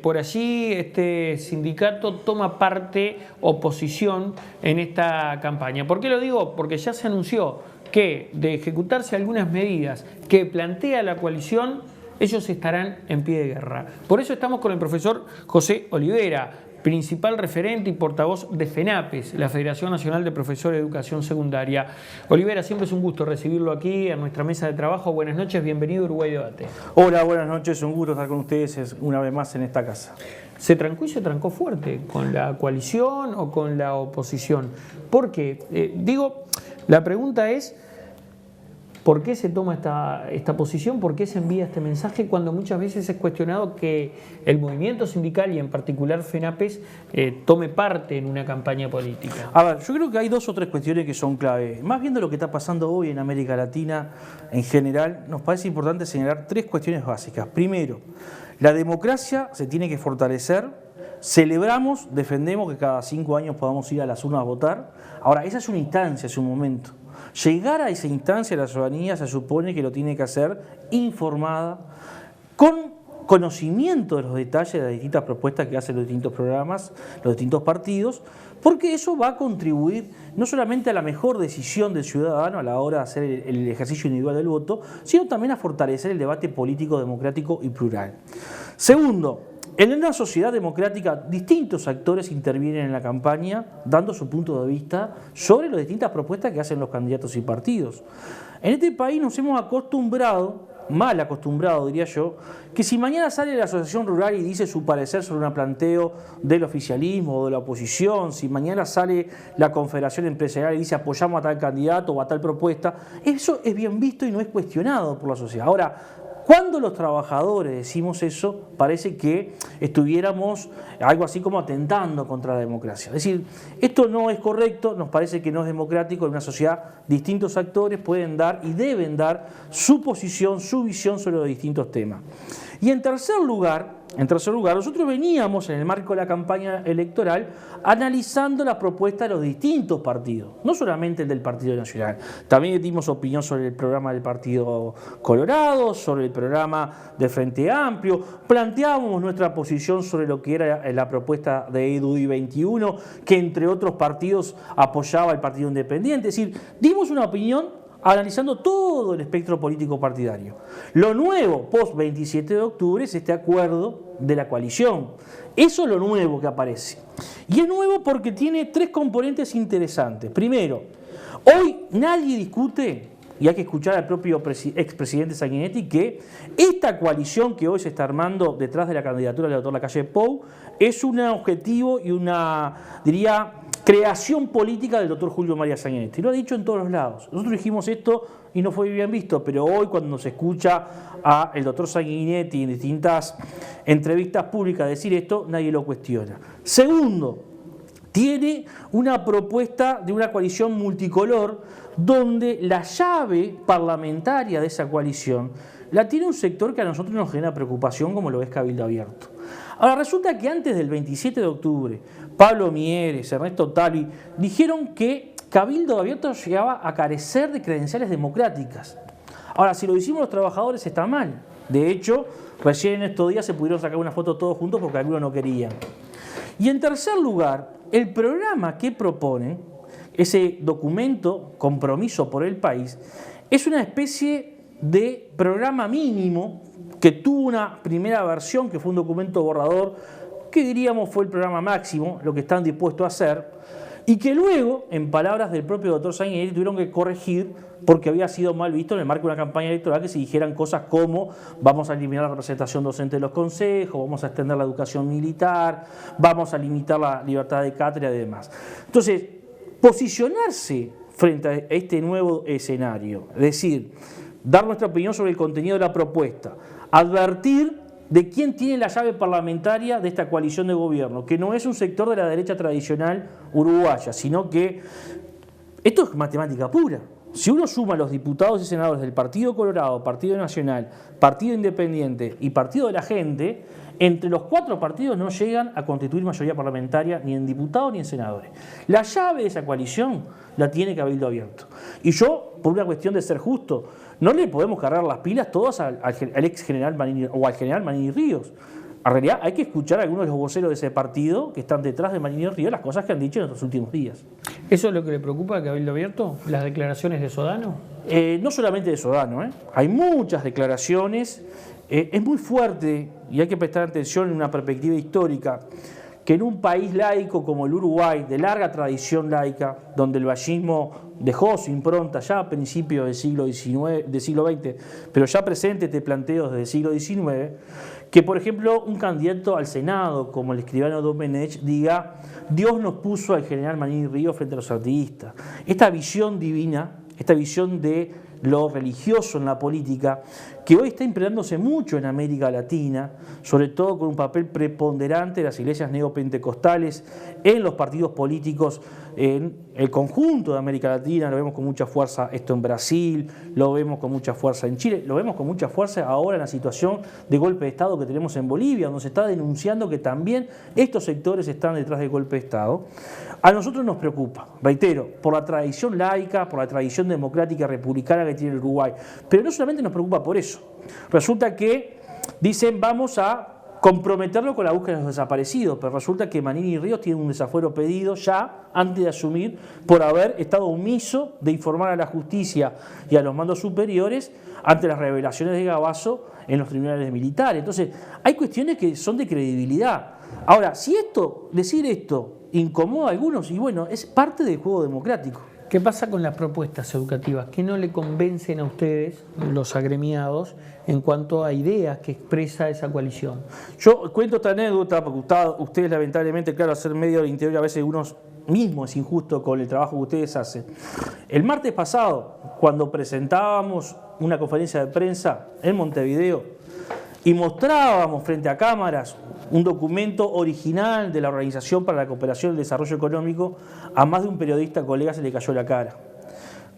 por allí este sindicato toma parte o posición en esta campaña. ¿Por qué lo digo? Porque ya se anunció que de ejecutarse algunas medidas que plantea la coalición, ellos estarán en pie de guerra. Por eso estamos con el profesor José Olivera, principal referente y portavoz de FENAPES, la Federación Nacional de Profesores de Educación Secundaria. Olivera, siempre es un gusto recibirlo aquí en nuestra mesa de trabajo. Buenas noches, bienvenido a Uruguay Debate. Hola, buenas noches, un gusto estar con ustedes una vez más en esta casa. ¿Se trancó y se trancó fuerte con la coalición o con la oposición? ¿Por qué? La pregunta es, ¿por qué se toma esta posición? ¿Por qué se envía este mensaje cuando muchas veces es cuestionado que el movimiento sindical y en particular FENAPES tome parte en una campaña política? A ver, yo creo que hay dos o tres cuestiones que son clave. Más viendo lo que está pasando hoy en América Latina en general, nos parece importante señalar tres cuestiones básicas. Primero, la democracia se tiene que fortalecer. Celebramos, defendemos que cada 5 años podamos ir a las urnas a votar. Ahora, esa es una instancia, es un momento. Llegar a esa instancia la ciudadanía se supone que lo tiene que hacer informada, con conocimiento de los detalles de las distintas propuestas que hacen los distintos programas, los distintos partidos, porque eso va a contribuir no solamente a la mejor decisión del ciudadano a la hora de hacer el ejercicio individual del voto, sino también a fortalecer el debate político, democrático y plural. Segundo, en una sociedad democrática, distintos actores intervienen en la campaña dando su punto de vista sobre las distintas propuestas que hacen los candidatos y partidos. En este país nos hemos acostumbrado, mal acostumbrado diría yo, que si mañana sale la Asociación Rural y dice su parecer sobre un planteo del oficialismo o de la oposición, si mañana sale la Confederación Empresarial y dice apoyamos a tal candidato o a tal propuesta, eso es bien visto y no es cuestionado por la sociedad. Ahora, cuando los trabajadores decimos eso, parece que estuviéramos algo así como atentando contra la democracia. Es decir, esto no es correcto, nos parece que no es democrático. En una sociedad, distintos actores pueden dar y deben dar su posición, su visión sobre los distintos temas. Y en tercer lugar, nosotros veníamos en el marco de la campaña electoral analizando las propuestas de los distintos partidos, no solamente el del Partido Nacional. También dimos opinión sobre el programa del Partido Colorado, sobre el programa del Frente Amplio, planteábamos nuestra posición sobre lo que era la propuesta de EDUI 21, que entre otros partidos apoyaba el Partido Independiente. Es decir, dimos una opinión analizando todo el espectro político partidario. Lo nuevo, post 27 de octubre, es este acuerdo de la coalición. Eso es lo nuevo que aparece. Y es nuevo porque tiene tres componentes interesantes. Primero, hoy nadie discute, y hay que escuchar al propio expresidente Sanguinetti, que esta coalición que hoy se está armando detrás de la candidatura del doctor Lacalle Pou es un objetivo y una, diría, creación política del doctor Julio María Sanguinetti. Lo ha dicho en todos los lados. Nosotros dijimos esto y no fue bien visto, pero hoy cuando se escucha al doctor Sanguinetti en distintas entrevistas públicas decir esto, nadie lo cuestiona. Segundo, tiene una propuesta de una coalición multicolor donde la llave parlamentaria de esa coalición la tiene un sector que a nosotros nos genera preocupación, como lo es Cabildo Abierto. Ahora, resulta que antes del 27 de octubre, Pablo Mieres, Ernesto Talvi, dijeron que Cabildo Abierto llegaba a carecer de credenciales democráticas. Ahora, si lo hicimos los trabajadores está mal. De hecho, recién en estos días se pudieron sacar una foto todos juntos porque algunos no querían. Y en tercer lugar, el programa que proponen, ese documento, compromiso por el país, es una especie de programa mínimo que tuvo una primera versión, que fue un documento borrador, que diríamos fue el programa máximo, lo que están dispuestos a hacer, y que luego, en palabras del propio doctor Sanguinetti, tuvieron que corregir porque había sido mal visto en el marco de una campaña electoral que se dijeran cosas como vamos a eliminar la representación docente de los consejos, vamos a extender la educación militar, vamos a limitar la libertad de cátedra y demás. Entonces, posicionarse frente a este nuevo escenario, es decir, dar nuestra opinión sobre el contenido de la propuesta, advertir de quién tiene la llave parlamentaria de esta coalición de gobierno, que no es un sector de la derecha tradicional uruguaya, sino que esto es matemática pura. Si uno suma los diputados y senadores del Partido Colorado, Partido Nacional, Partido Independiente y Partido de la Gente, entre los 4 partidos no llegan a constituir mayoría parlamentaria ni en diputados ni en senadores. La llave de esa coalición la tiene Cabildo Abierto. Y yo, por una cuestión de ser justo, no le podemos cargar las pilas todas al ex general Manini o al general Manini Ríos. En realidad hay que escuchar a algunos de los voceros de ese partido que están detrás de Manini Ríos las cosas que han dicho en estos últimos días. ¿Eso es lo que le preocupa a Cabildo Abierto? ¿Las declaraciones de Sodano? No solamente de Sodano, hay muchas declaraciones. Es muy fuerte y hay que prestar atención en una perspectiva histórica que en un país laico como el Uruguay, de larga tradición laica, donde el vallismo dejó su impronta ya a principios del siglo XX, pero ya presente este planteo desde el siglo XIX, que por ejemplo un candidato al Senado como el escribano Domenech diga: Dios nos puso al general Manini Ríos frente a los artiguistas. Esta visión divina, esta visión de lo religioso en la política, que hoy está impregnándose mucho en América Latina, sobre todo con un papel preponderante de las iglesias neopentecostales en los partidos políticos en el conjunto de América Latina. Lo vemos con mucha fuerza esto en Brasil, lo vemos con mucha fuerza en Chile, lo vemos con mucha fuerza ahora en la situación de golpe de Estado que tenemos en Bolivia, donde se está denunciando que también estos sectores están detrás del golpe de Estado. A nosotros nos preocupa, reitero, por la tradición laica, por la tradición democrática republicana que tiene el Uruguay, pero no solamente nos preocupa por eso. Resulta que dicen: vamos a comprometerlo con la búsqueda de los desaparecidos, pero resulta que Manini Ríos tiene un desafuero pedido ya antes de asumir por haber estado omiso de informar a la justicia y a los mandos superiores ante las revelaciones de Gabazo en los tribunales militares. Entonces, hay cuestiones que son de credibilidad. Ahora, si decir esto incomoda a algunos, y bueno, es parte del juego democrático. ¿Qué pasa con las propuestas educativas? ¿Qué no le convencen a ustedes, los agremiados, en cuanto a ideas que expresa esa coalición? Yo cuento esta anécdota porque ustedes lamentablemente, claro, hacer medio del interior a veces uno mismo es injusto con el trabajo que ustedes hacen. El martes pasado, cuando presentábamos una conferencia de prensa en Montevideo y mostrábamos frente a cámaras un documento original de la Organización para la Cooperación y el Desarrollo Económico, a más de un periodista colega se le cayó la cara.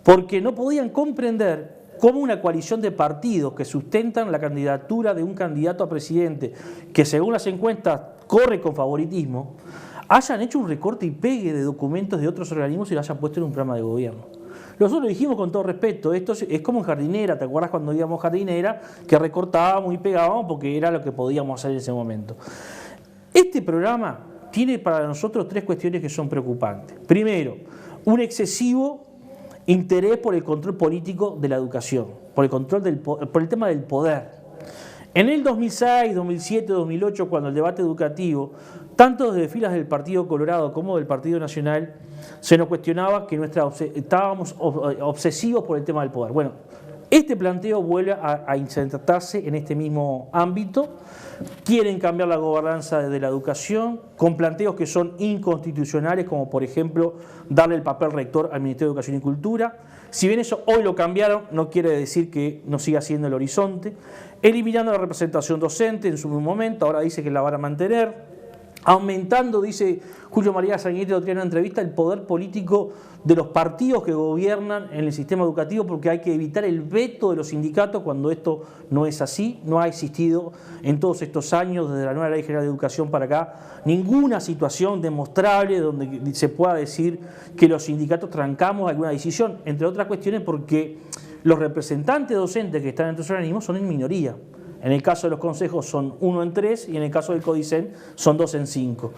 Porque no podían comprender cómo una coalición de partidos que sustentan la candidatura de un candidato a presidente, que según las encuestas corre con favoritismo, hayan hecho un recorte y pegue de documentos de otros organismos y lo hayan puesto en un programa de gobierno. Nosotros lo dijimos con todo respeto, esto es como en Jardinera, ¿te acuerdas cuando íbamos a Jardinera? Que recortábamos y pegábamos porque era lo que podíamos hacer en ese momento. Este programa tiene para nosotros tres cuestiones que son preocupantes. Primero, un excesivo interés por el control político de la educación, por el tema del poder. En el 2006, 2007, 2008, cuando el debate educativo, tanto desde filas del Partido Colorado como del Partido Nacional, se nos cuestionaba que estábamos obsesivos por el tema del poder. Bueno, este planteo vuelve a insertarse en este mismo ámbito. Quieren cambiar la gobernanza de la educación con planteos que son inconstitucionales, como por ejemplo darle el papel rector al Ministerio de Educación y Cultura. Si bien eso hoy lo cambiaron, no quiere decir que no siga siendo el horizonte. Eliminando la representación docente en su momento, ahora dice que la van a mantener. Aumentando, dice Julio María Sanguinetti en una entrevista, el poder político de los partidos que gobiernan en el sistema educativo, porque hay que evitar el veto de los sindicatos cuando esto no es así. No ha existido en todos estos años, desde la nueva Ley General de Educación para acá, ninguna situación demostrable donde se pueda decir que los sindicatos trancamos alguna decisión, entre otras cuestiones porque los representantes docentes que están en estos organismos son en minoría. En el caso de los consejos son 1 en 3 y en el caso del CODICEN son 2 en 5.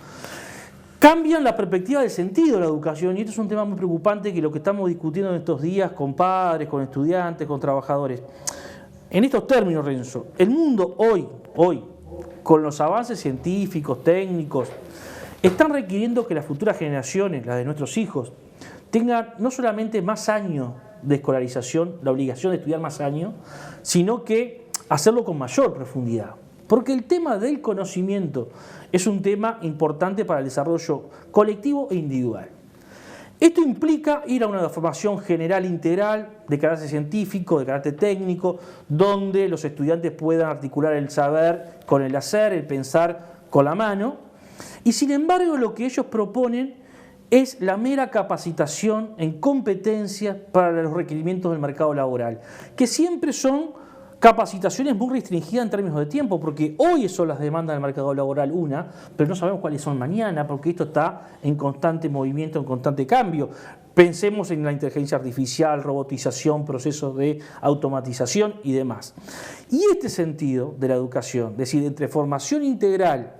Cambian la perspectiva del sentido de la educación y esto es un tema muy preocupante que lo que estamos discutiendo en estos días con padres, con estudiantes, con trabajadores. En estos términos, Renzo, el mundo hoy, con los avances científicos, técnicos, están requiriendo que las futuras generaciones, las de nuestros hijos, tengan no solamente más años de escolarización, la obligación de estudiar más años, sino que hacerlo con mayor profundidad. Porque el tema del conocimiento es un tema importante para el desarrollo colectivo e individual. Esto implica ir a una formación general integral de carácter científico, de carácter técnico, donde los estudiantes puedan articular el saber con el hacer, el pensar con la mano. Y sin embargo, lo que ellos proponen es la mera capacitación en competencias para los requerimientos del mercado laboral, que siempre son capacitaciones muy restringidas en términos de tiempo, porque hoy son las demandas del mercado laboral pero no sabemos cuáles son mañana, porque esto está en constante movimiento, en constante cambio. Pensemos en la inteligencia artificial, robotización, procesos de automatización y demás. Y este sentido de la educación, es decir, entre formación integral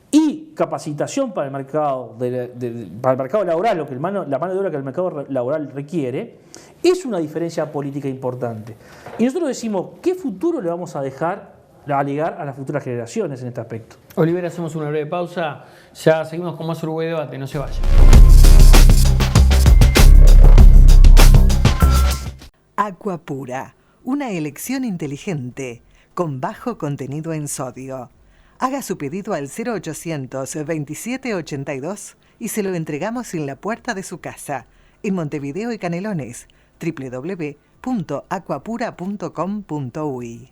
y capacitación para el mercado, para el mercado laboral, lo que la mano de obra que el mercado laboral requiere, es una diferencia política importante. Y nosotros decimos, ¿qué futuro le vamos a dejar a legar a las futuras generaciones en este aspecto. Olivera, hacemos una breve pausa, ya seguimos con más Uruguay Debate, no se vayan. Aqua Pura, una elección inteligente con bajo contenido en sodio. Haga su pedido al 0800 2782 y se lo entregamos en la puerta de su casa, en Montevideo y Canelones, www.aquapura.com.uy.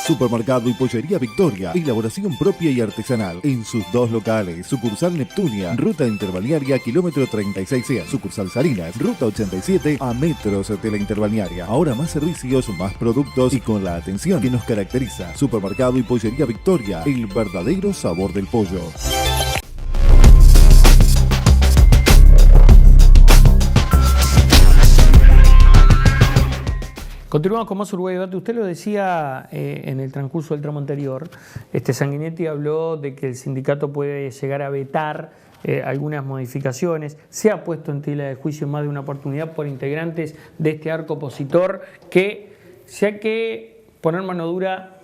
Supermercado y Pollería Victoria, elaboración propia y artesanal en sus dos locales, sucursal Neptunia, ruta interbalnearia, kilómetro 36C, sucursal Salinas, ruta 87 a metros de la interbalnearia. Ahora más servicios, más productos y con la atención que nos caracteriza. Supermercado y Pollería Victoria, el verdadero sabor del pollo. Continuamos con más Uruguay Debate. Usted lo decía en el transcurso del tramo anterior. Sanguinetti habló de que el sindicato puede llegar a vetar algunas modificaciones. Se ha puesto en tela de juicio en más de una oportunidad por integrantes de este arco opositor que, si hay que poner mano dura,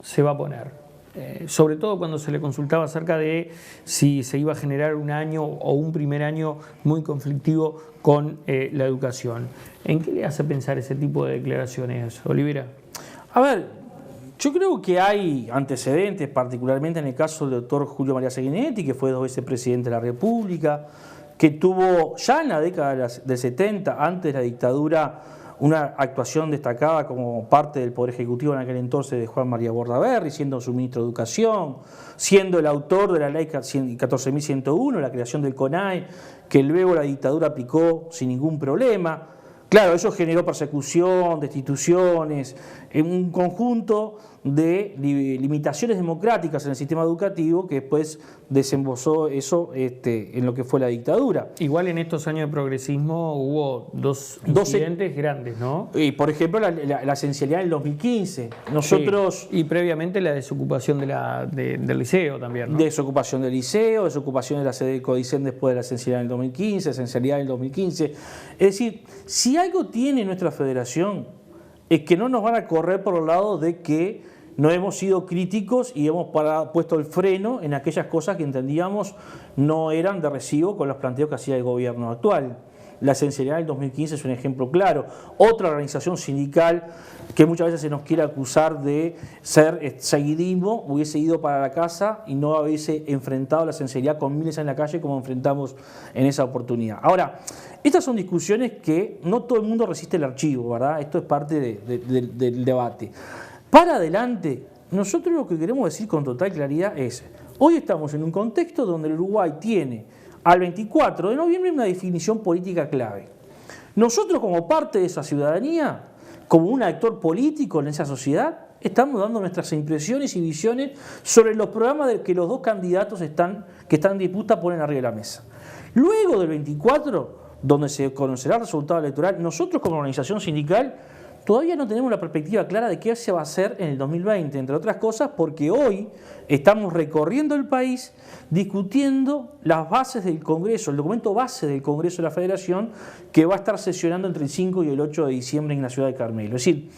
se va a poner. Sobre todo cuando se le consultaba acerca de si se iba a generar un año o un primer año muy conflictivo con la educación. ¿En qué le hace pensar ese tipo de declaraciones, Olivera? A ver, yo creo que hay antecedentes, particularmente en el caso del doctor Julio María Sanguinetti, que fue 2 veces presidente de la República, que tuvo ya en la década del 70, antes de la dictadura, una actuación destacada como parte del Poder Ejecutivo en aquel entonces de Juan María Bordaberry, siendo su ministro de Educación, siendo el autor de la ley 14.101, la creación del CONAE, que luego la dictadura aplicó sin ningún problema. Claro, eso generó persecución, destituciones, un conjunto de limitaciones democráticas en el sistema educativo que después desembosó eso en lo que fue la dictadura. Igual en estos años de progresismo hubo dos incidentes grandes, ¿no? Y por ejemplo la esencialidad en el 2015. Nosotros... Sí. Y previamente la desocupación del liceo también, ¿no? Desocupación del liceo, desocupación de la sede de Codicen después de la esencialidad en el 2015, esencialidad en el 2015. Es decir, si algo tiene nuestra federación es que no nos van a correr por el lado de que no hemos sido críticos y hemos puesto el freno en aquellas cosas que entendíamos no eran de recibo con los planteos que hacía el gobierno actual. La esencialidad del 2015 es un ejemplo claro. Otra organización sindical que muchas veces se nos quiere acusar de ser seguidismo hubiese ido para la casa y no hubiese enfrentado la esencialidad con miles en la calle como enfrentamos en esa oportunidad. Ahora, estas son discusiones que no todo el mundo resiste el archivo, ¿verdad? Esto es parte del debate. Para adelante, nosotros lo que queremos decir con total claridad es, hoy estamos en un contexto donde el Uruguay tiene al 24 de noviembre una definición política clave. Nosotros como parte de esa ciudadanía, como un actor político en esa sociedad, estamos dando nuestras impresiones y visiones sobre los programas que los dos candidatos que están en disputa ponen arriba de la mesa. Luego del 24, donde se conocerá el resultado electoral, nosotros como organización sindical todavía no tenemos la perspectiva clara de qué se va a hacer en el 2020, entre otras cosas porque hoy estamos recorriendo el país discutiendo las bases del Congreso, el documento base del Congreso de la Federación que va a estar sesionando entre el 5 y el 8 de diciembre en la ciudad de Carmelo. Es decir,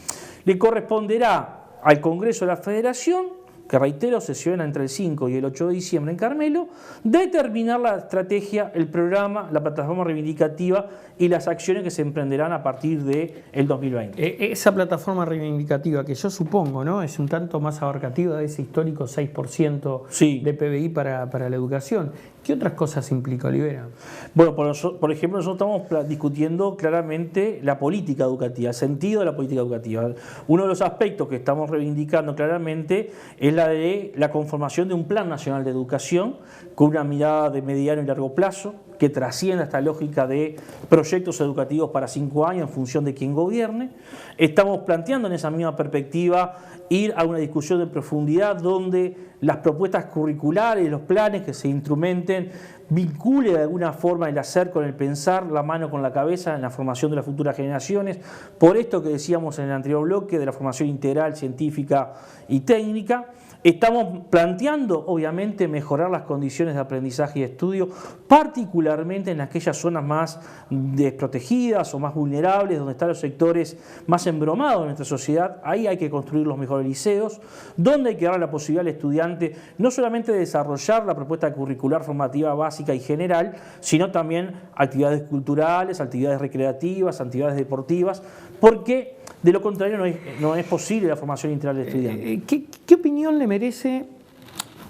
le corresponderá al Congreso de la Federación, que reitero, sesiona entre el 5 y el 8 de diciembre en Carmelo, determinar la estrategia, el programa, la plataforma reivindicativa y las acciones que se emprenderán a partir del 2020. Esa plataforma reivindicativa que yo supongo, ¿no?, es un tanto más abarcativa de ese histórico 6% sí. de PBI para la educación. ¿Qué otras cosas implica, Olivera? Bueno, por ejemplo, nosotros estamos discutiendo claramente la política educativa, el sentido de la política educativa. Uno de los aspectos que estamos reivindicando claramente es la de la conformación de un Plan Nacional de Educación con una mirada de mediano y largo plazo que trascienda esta lógica de proyectos educativos para 5 años en función de quién gobierne. Estamos planteando en esa misma perspectiva ir a una discusión de profundidad donde las propuestas curriculares, los planes que se instrumenten vincule de alguna forma el hacer con el pensar, la mano con la cabeza en la formación de las futuras generaciones. Por esto que decíamos en el anterior bloque de la formación integral, científica y técnica, estamos planteando, obviamente, mejorar las condiciones de aprendizaje y estudio, particularmente en aquellas zonas más desprotegidas o más vulnerables, donde están los sectores más embromados de nuestra sociedad. Ahí hay que construir los mejores liceos, donde hay que dar la posibilidad al estudiante no solamente de desarrollar la propuesta curricular formativa básica y general, sino también actividades culturales, actividades recreativas, actividades deportivas, porque de lo contrario no es posible la formación integral del estudiante. ¿Qué opinión le merece?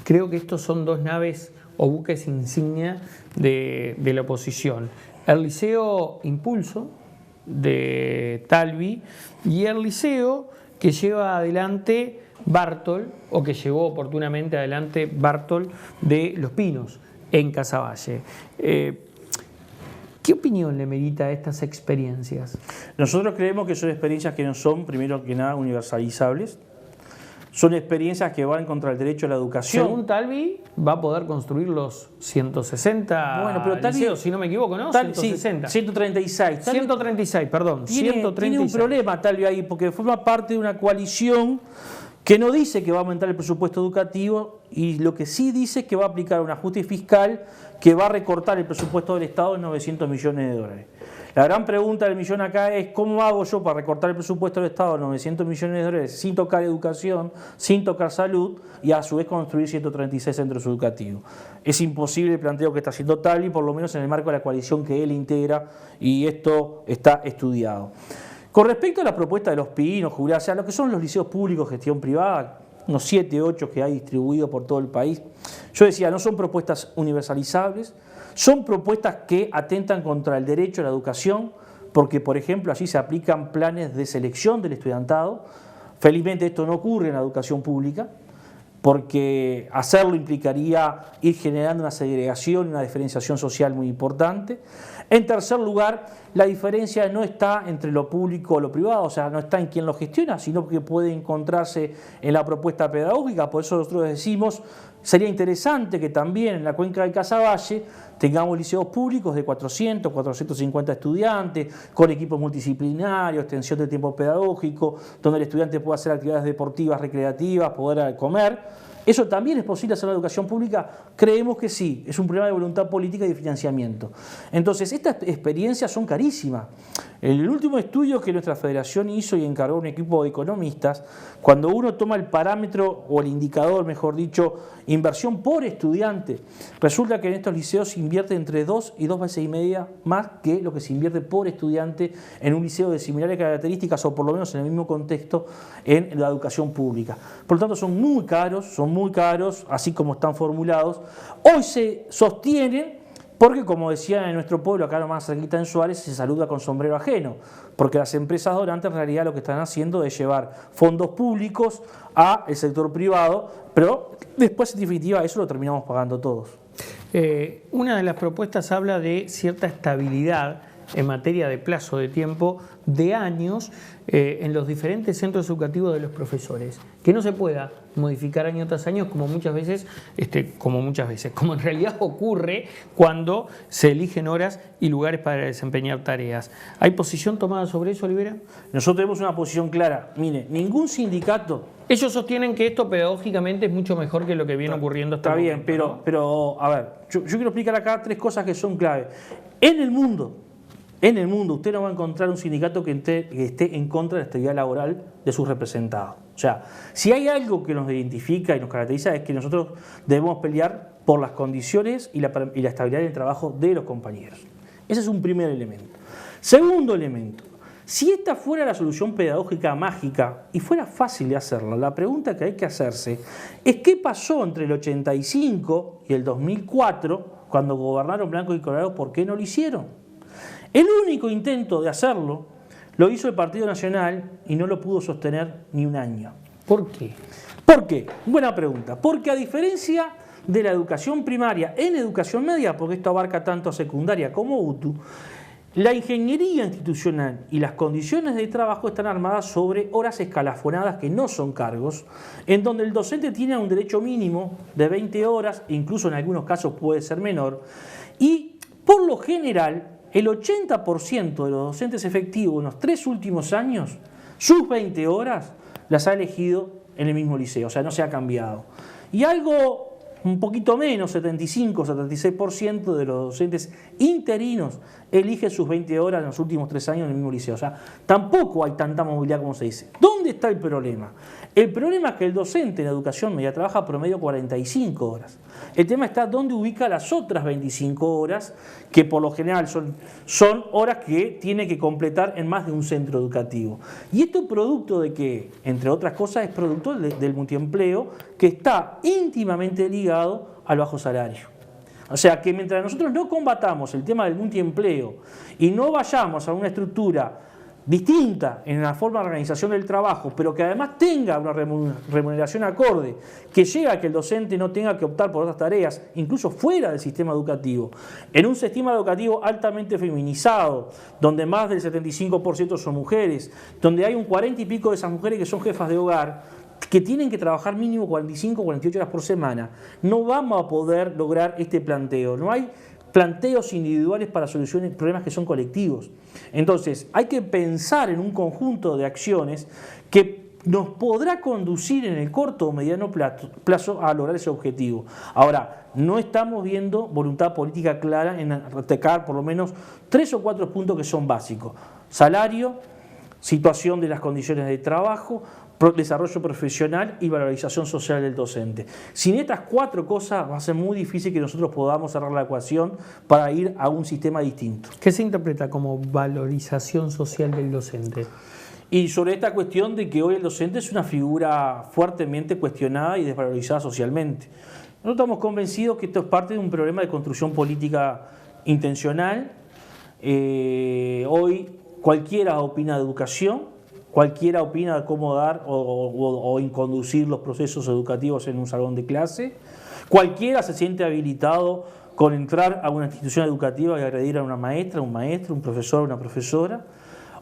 Creo que estos son dos naves o buques insignia de la oposición. El Liceo Impulso de Talvi y el liceo que lleva adelante Bartol, o que llevó oportunamente adelante Bartol de Los Pinos, en Casaballe. ¿Qué opinión le merita a estas experiencias? Nosotros creemos que son experiencias que no son, primero que nada, universalizables. Son experiencias que van contra el derecho a la educación. Según Talvi, va a poder construir los 160 liceos, si no me equivoco, ¿no? 160. Sí, 136. 136, perdón. Tiene un problema Talvi ahí, porque forma parte de una coalición que no dice que va a aumentar el presupuesto educativo y lo que sí dice es que va a aplicar un ajuste fiscal que va a recortar el presupuesto del Estado en 900 millones de dólares. La gran pregunta del millón acá es ¿cómo hago yo para recortar el presupuesto del Estado en 900 millones de dólares sin tocar educación, sin tocar salud y a su vez construir 136 centros educativos? Es imposible el planteo que está haciendo Talvi, por lo menos en el marco de la coalición que él integra, y esto está estudiado. Con respecto a la propuesta de Los Pinos, Julián, o sea, lo que son los liceos públicos, gestión privada, unos 7, 8 que hay distribuidos por todo el país, yo decía, no son propuestas universalizables, son propuestas que atentan contra el derecho a la educación, porque, por ejemplo, allí se aplican planes de selección del estudiantado. Felizmente esto no ocurre en la educación pública, porque hacerlo implicaría ir generando una segregación y una diferenciación social muy importante. En tercer lugar, la diferencia no está entre lo público o lo privado, o sea, no está en quien lo gestiona, sino que puede encontrarse en la propuesta pedagógica. Por eso nosotros decimos, sería interesante que también en la cuenca del Casaballe tengamos liceos públicos de 400, 450 estudiantes, con equipos multidisciplinarios, extensión del tiempo pedagógico, donde el estudiante pueda hacer actividades deportivas, recreativas, poder comer. ¿Eso también es posible hacer en la educación pública? Creemos que sí, es un problema de voluntad política y de financiamiento. Entonces, estas experiencias son carísimas. El último estudio que nuestra federación hizo y encargó a un equipo de economistas, cuando uno toma el parámetro o el indicador, mejor dicho, inversión por estudiante, resulta que en estos liceos se invierte entre 2 y 2 veces y media más que lo que se invierte por estudiante en un liceo de similares características o por lo menos en el mismo contexto en la educación pública. Por lo tanto, son muy caros, así como están formulados. Hoy se sostienen porque, como decía en nuestro pueblo, acá nomás cerquita en Suárez, se saluda con sombrero ajeno, porque las empresas donantes en realidad lo que están haciendo es llevar fondos públicos al sector privado, pero después en definitiva eso lo terminamos pagando todos. Una de las propuestas habla de cierta estabilidad en materia de plazo de tiempo de años en los diferentes centros educativos de los profesores, que no se pueda modificar año tras año como en realidad ocurre cuando se eligen horas y lugares para desempeñar tareas. ¿Hay posición tomada sobre eso, Olivera? Nosotros tenemos una posición clara. Mire, ningún sindicato... Ellos sostienen que esto pedagógicamente es mucho mejor que lo que viene ocurriendo hasta ahora. Está bien, momento, pero a ver, yo quiero explicar acá 3 cosas que son clave. En el mundo usted no va a encontrar un sindicato que esté en contra de la estabilidad laboral de sus representados. O sea, si hay algo que nos identifica y nos caracteriza es que nosotros debemos pelear por las condiciones y la estabilidad del trabajo de los compañeros. Ese es un primer elemento. Segundo elemento, si esta fuera la solución pedagógica mágica y fuera fácil de hacerlo, la pregunta que hay que hacerse es qué pasó entre el 85 y el 2004, cuando gobernaron Blanco y Colorado, ¿por qué no lo hicieron? El único intento de hacerlo lo hizo el Partido Nacional y no lo pudo sostener ni un año. ¿Por qué? ¿Por qué? Buena pregunta. Porque a diferencia de la educación primaria, en educación media, porque esto abarca tanto secundaria como UTU, La ingeniería institucional y las condiciones de trabajo están armadas sobre horas escalafonadas que no son cargos, en donde el docente tiene un derecho mínimo de 20 horas, incluso en algunos casos puede ser menor, y por lo general el 80% de los docentes efectivos en los 3 últimos años, sus 20 horas las ha elegido en el mismo liceo, o sea, no se ha cambiado. Y algo un poquito menos, 75-76% de los docentes interinos eligen sus 20 horas en los últimos 3 años en el mismo liceo. O sea, tampoco hay tanta movilidad como se dice. ¿Dónde está el problema? El problema es que el docente en educación media trabaja promedio 45 horas. El tema está dónde ubica las otras 25 horas, que por lo general son horas que tiene que completar en más de un centro educativo. Y esto es producto de que, entre otras cosas, es producto del multiempleo, que está íntimamente ligado al bajo salario. O sea que mientras nosotros no combatamos el tema del multiempleo y no vayamos a una estructura distinta en la forma de organización del trabajo, pero que además tenga una remuneración acorde, que llegue a que el docente no tenga que optar por otras tareas, incluso fuera del sistema educativo, en un sistema educativo altamente feminizado, donde más del 75% son mujeres, donde hay un 40 y pico de esas mujeres que son jefas de hogar, que tienen que trabajar mínimo 45 o 48 horas por semana, no vamos a poder lograr este planteo. No hay planteos individuales para solucionar problemas que son colectivos. Entonces, hay que pensar en un conjunto de acciones que nos podrá conducir en el corto o mediano plazo a lograr ese objetivo. Ahora, no estamos viendo voluntad política clara en atacar por lo menos 3 o 4 puntos que son básicos. Salario, situación de las condiciones de trabajo, desarrollo profesional y valorización social del docente. Sin estas 4 cosas va a ser muy difícil que nosotros podamos cerrar la ecuación para ir a un sistema distinto. ¿Qué se interpreta como valorización social del docente? Y sobre esta cuestión de que hoy el docente es una figura fuertemente cuestionada y desvalorizada socialmente. Nosotros estamos convencidos que esto es parte de un problema de construcción política intencional. Hoy cualquiera opina de educación, cualquiera opina de cómo dar o conducir los procesos educativos en un salón de clase. Cualquiera se siente habilitado con entrar a una institución educativa y agredir a una maestra, un maestro, un profesor, una profesora.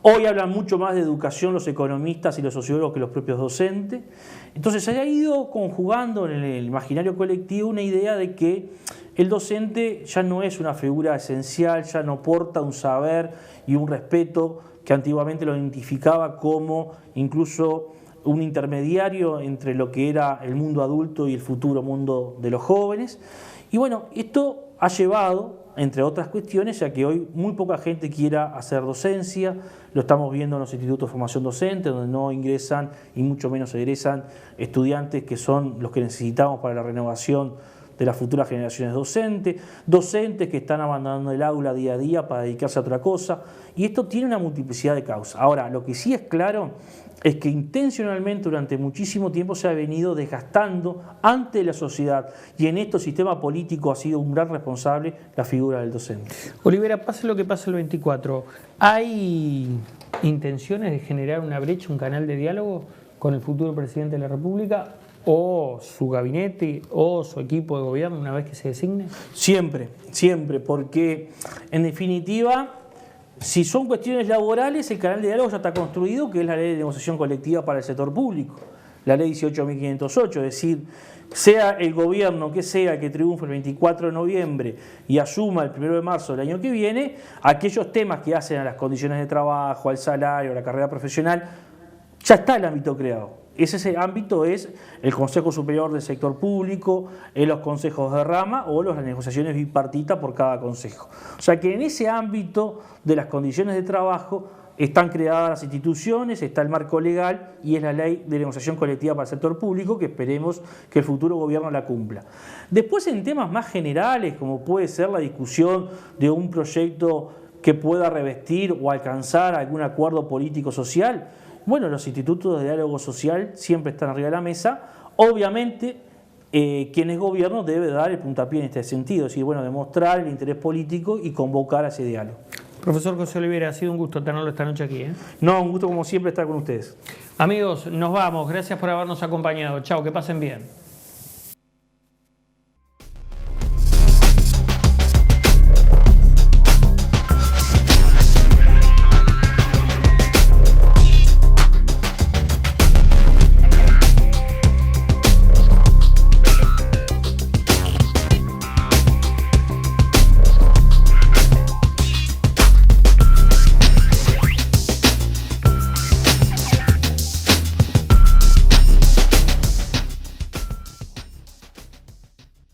Hoy hablan mucho más de educación los economistas y los sociólogos que los propios docentes. Entonces se ha ido conjugando en el imaginario colectivo una idea de que el docente ya no es una figura esencial, ya no porta un saber y un respeto que antiguamente lo identificaba como incluso un intermediario entre lo que era el mundo adulto y el futuro mundo de los jóvenes. Y bueno, esto ha llevado, entre otras cuestiones, a que hoy muy poca gente quiera hacer docencia. Lo estamos viendo en los institutos de formación docente, donde no ingresan y mucho menos egresan estudiantes que son los que necesitamos para la renovación de las futuras generaciones docentes que están abandonando el aula día a día para dedicarse a otra cosa, y esto tiene una multiplicidad de causas. Ahora, lo que sí es claro es que intencionalmente durante muchísimo tiempo se ha venido desgastando ante la sociedad, y en este sistema político ha sido un gran responsable la figura del docente. Olivera, pase lo que pase el 24, ¿hay intenciones de generar una brecha, un canal de diálogo con el futuro presidente de la República o su gabinete o su equipo de gobierno una vez que se designe? Siempre, siempre, porque en definitiva, si son cuestiones laborales, el canal de diálogo ya está construido, que es la ley de negociación colectiva para el sector público, la ley 18.508, es decir, sea el gobierno que sea que triunfe el 24 de noviembre y asuma el 1 de marzo del año que viene, aquellos temas que hacen a las condiciones de trabajo, al salario, a la carrera profesional, ya está el ámbito creado. Ese ámbito es el Consejo Superior del Sector Público, los consejos de rama o las negociaciones bipartitas por cada consejo. O sea que en ese ámbito de las condiciones de trabajo están creadas las instituciones, está el marco legal y es la ley de negociación colectiva para el sector público, que esperemos que el futuro gobierno la cumpla. Después, en temas más generales, como puede ser la discusión de un proyecto que pueda revestir o alcanzar algún acuerdo político-social, bueno, los institutos de diálogo social siempre están arriba de la mesa. Obviamente, quien es gobierno debe dar el puntapié en este sentido, es decir, bueno, demostrar el interés político y convocar a ese diálogo. Profesor José Olivera, ha sido un gusto tenerlo esta noche aquí. No, un gusto como siempre estar con ustedes. Amigos, nos vamos. Gracias por habernos acompañado. Chao, que pasen bien.